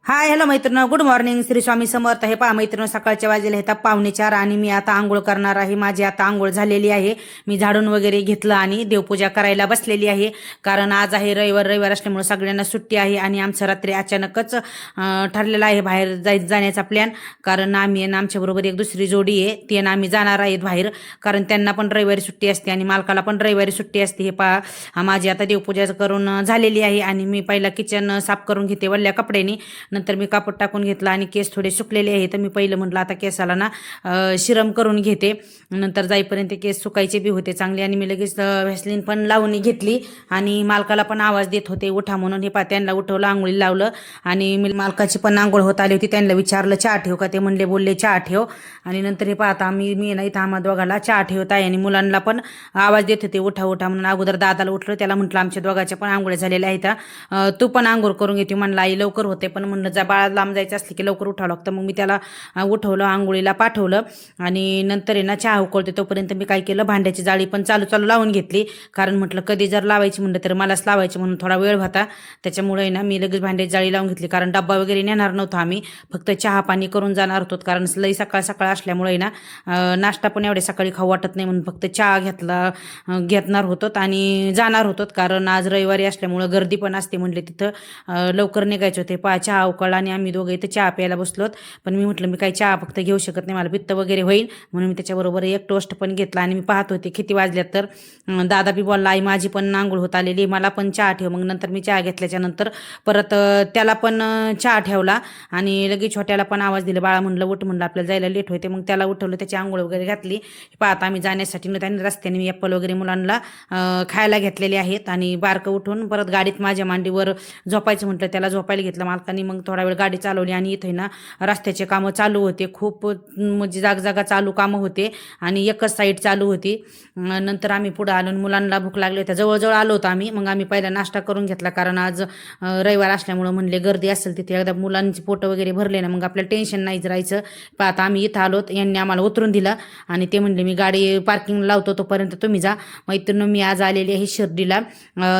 Hi hello मैत्रिणी, good morning. Shri Swami Samarth. हे पहा मैत्रिणी, सकाळच्या वाजले आहेत 4:45 आणि मी आता आंघोळ करणार आहे. माझी आता आंघोळ झालेली आहे. मी झाडून वगैरे घेतलं आणि देवपूजा करायला बसलेली आहे. कारण आज आहे रविवार असल्यामुळे सगळ्यांना सुट्टी आहे आणि आमचं रात्री अचानकच ठरलेलं आहे बाहेर जाण्याचा प्लॅन. कारण आम्ही आणि आमच्याबरोबर एक दुसरी जोडी आहे, ती आणि आम्ही जाणार आहेत बाहेर. कारण त्यांना पण रविवारी सुट्टी असते आणि मालकाला पण रविवारी सुट्टी असते. हे पहा, माझी आता देवपूजा करून झालेली आहे आणि मी पहिला किचन साफ करून घेते वल्ल्या कपड्यानी. नंतर मी कापड टाकून घेतला आणि केस थोडे सुकलेले आहे, तर मी पहिलं म्हटलं आता केसाला ना शिरम करून घेते. नंतर जाईपर्यंत केस सुकायचे बी होते चांगले आणि मी लगेच व्हॅसलीन पण लावून घेतली आणि मालकाला पण आवाज देत होते उठा म्हणून. हे पा त्यांना उठवलं, आंघोळी लावलं आणि मी मालकाची पण आंघोळ होत आली होती. त्यांना विचारलं चहा ठेव का, ते म्हणले बोलले चहा ठेव. आणि नंतर हे पाहता मी ना इथं आम्हा दोघाला चहा ठेवत आहे आणि मुलांना पण आवाज देत होते उठा उठा म्हणून. अगोदर दादाला उठलं, त्याला म्हटलं आमच्या दोघांच्या पण आंघोळ्या झालेल्या आहेत, तू पण आंघोळ करून घेते. म्हणलं आई लवकर होते, पण म्हणलं जा बाळा लांब जायचं असले की लवकर उठावं लागतं. मग मी त्याला उठवलं, आंघोळीला पाठवलं आणि नंतर आहे ना चहा उकळते तोपर्यंत मी काय केलं, भांड्याची जाळी पण चालू लावून घेतली. कारण म्हटलं कधी जर लावायची म्हणलं तर मलाच लावायची म्हणून थोडा वेळ होता. त्याच्यामुळे ना मी लगेच भांड्याची जाळी लावून घेतली. कारण डब्बा वगैरे नेणार नव्हता, आम्ही फक्त चहा पाणी करून जाणार होतो. कारण लई सकाळ सकाळ असल्यामुळे ना नाश्ता पण एवढे सकाळी खाऊ वाटत नाही म्हणून फक्त चहा घेणार होतो आणि जाणार होतो. कारण आज रविवारी असल्यामुळं गर्दी पण असते म्हणले तिथं, लवकर निघायचे होते. चहा उकळला आणि आम्ही दोघे इथं चहा प्यायला बसलोत. पण मी म्हटलं मी काही चहा फक्त घेऊ शकत नाही, मला पित्त वगैरे होईल म्हणून मी त्याच्याबरोबर एक टोस्ट पण घेतला. आणि मी पाहत होते किती वाजल्यात, तर दादा बी बोलला आई माझी पण आंघोळ होत आलेली, मला पण चहा ठेव. मग नंतर मी चहा घेतल्याच्या नंतर परत त्याला पण चहा ठेवला आणि लगेच छोट्याला पण आवाज दिला, बाळा म्हणलं उठ, म्हणलं आपल्याला जायला लेट होते. मग त्याला उठवलं, त्याची आंघोळ वगैरे घातली. पाहता आम्ही जाण्यासाठी न त्याने रस्त्याने मी ॲपल वगैरे मुलांना खायला घेतलेले आहेत. आणि बारकं उठून परत गाडीत माझ्या मांडीवर झोपायचं म्हटलं, त्याला झोपायला घेतलं मालकाने. मग थोडा वेळ गाडी चालवली आणि इथे ना रस्त्याचे कामं चालू होते, खूप म्हणजे जागा चालू कामं होते आणि एकच साईड चालू होती. नंतर आम्ही पुढं आलो, मुलांना भूक लागली होती, जवळजवळ आलो होतो आम्ही. मग आम्ही पहिला नाश्ता करून घेतला, कारण आज रविवार असल्यामुळं म्हणले गर्दी असेल तिथे, एकदा मुलांची पोटं वगैरे भरले ना मग आपल्याला टेन्शन नाही राहायचं. आता आम्ही इथं आलो, यांनी आम्हाला उतरून दिलं आणि ते म्हणले मी गाडी पार्किंग लावतो तोपर्यंत तुम्ही जा. मैत्रिणी मी आज आलेली आहे शिर्डीला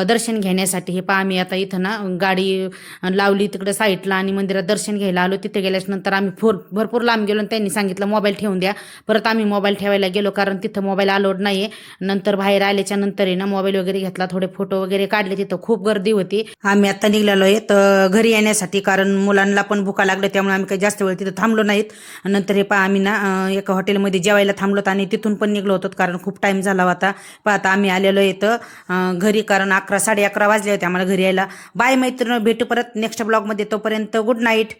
दर्शन घेण्यासाठी. हे पहा आम्ही आता इथं ना गाडी लावली तिकडं साईडला आणि मंदिरात दर्शन घ्यायला आलो. तिथे गेल्यानंतर आम्ही भरपूर लांब गेलो आणि त्यांनी सांगितलं मोबाईल ठेवून द्या. परत आम्ही मोबाईल ठेवायला गेलो, कारण तिथं मोबाईल अलाउड नाही आहे. नंतर बाहेर आल्याच्या नंतर आहे ना मोबाईल वगैरे घेतला, थोडे फोटो वगैरे काढले. तिथं खूप गर्दी होती. आम्ही आता निघालो आहे तर घरी येण्यासाठी, कारण मुलांना पण भुका लागल्या, त्यामुळे आम्ही काही जास्त वेळ तिथं थांबलो नाहीत. नंतर हे पहा आम्ही ना एका हॉटेलमध्ये जेवायला थांबलोत आणि तिथून पण निघलो होतो, कारण खूप टाईम झाला होता. आता आम्ही आलेलो इथं घरी, कारण 11 साडे 11 वाजले होते आम्हाला घरी यायला. बाय मैत्रिणी, भेटू परत नेक्स्ट ब्लॉगमध्ये. तोपर्यंत गुड नाईट.